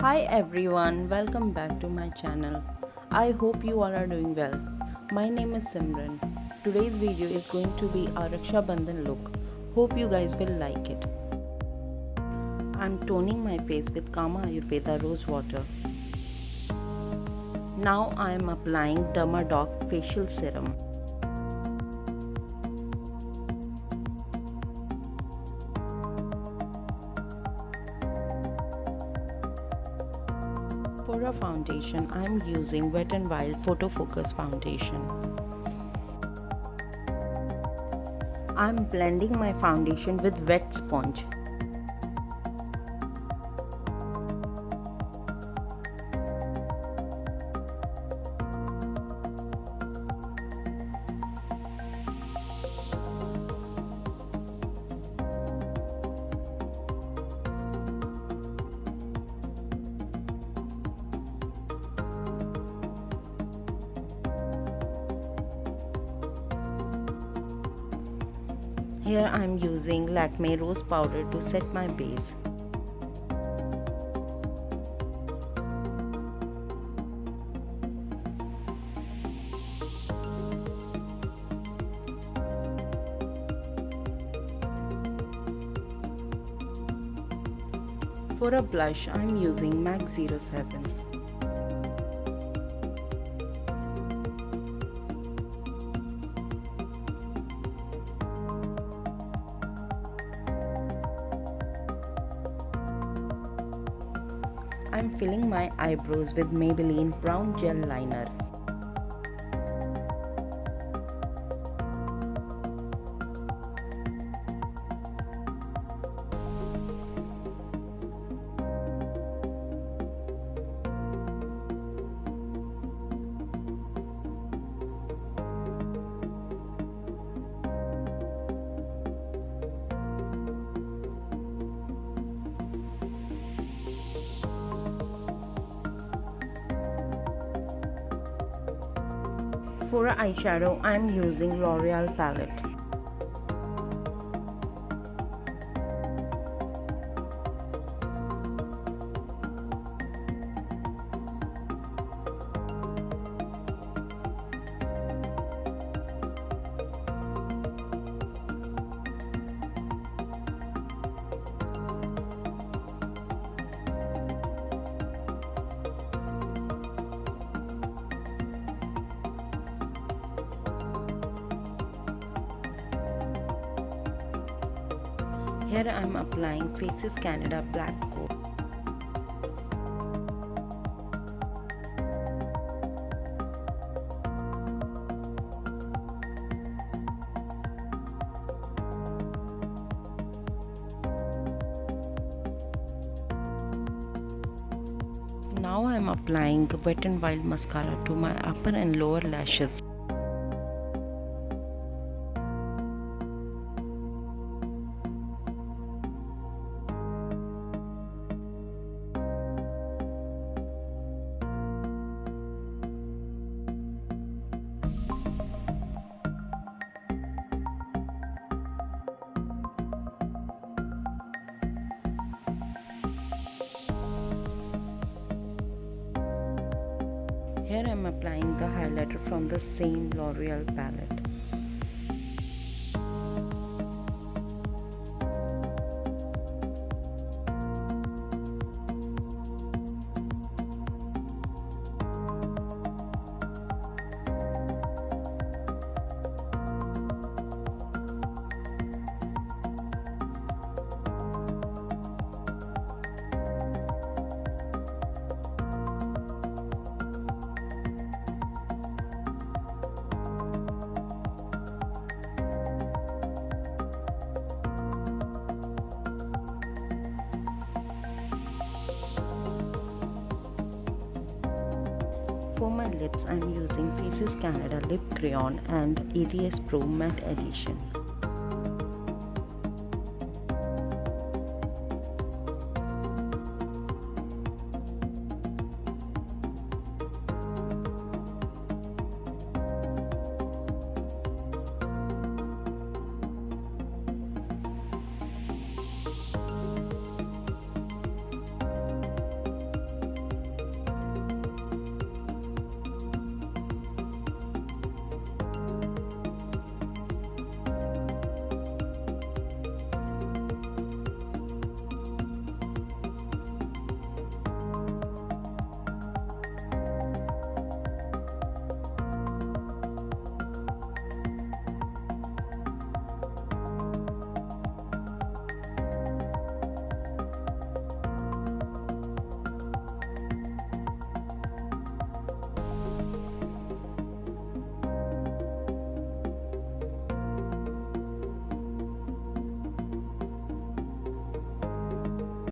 Hi everyone, welcome back to my channel. I hope you all are doing well. My name is Simran. Today's video is going to be a Rakshabandhan look. Hope you guys will like it. I'm toning my face with Kama Ayurveda rose water. Now I am applying Dermadoc facial serum. For a foundation, I am using Wet n Wild Photo Focus foundation. I am blending my foundation with wet sponge. Here I am using Lakme rose powder to set my base. For a blush, I am using MAC 07. I'm filling my eyebrows with Maybelline Brown Gel Liner. For eyeshadow, I am using L'Oreal palette. Here I am applying Faces Canada Black Coat. Now I am applying Wet n Wild mascara to my upper and lower lashes. Here I am applying the highlighter from the same L'Oreal palette. For my lips, I am using Faces Canada Lip Crayon and ATS Pro Matte Edition.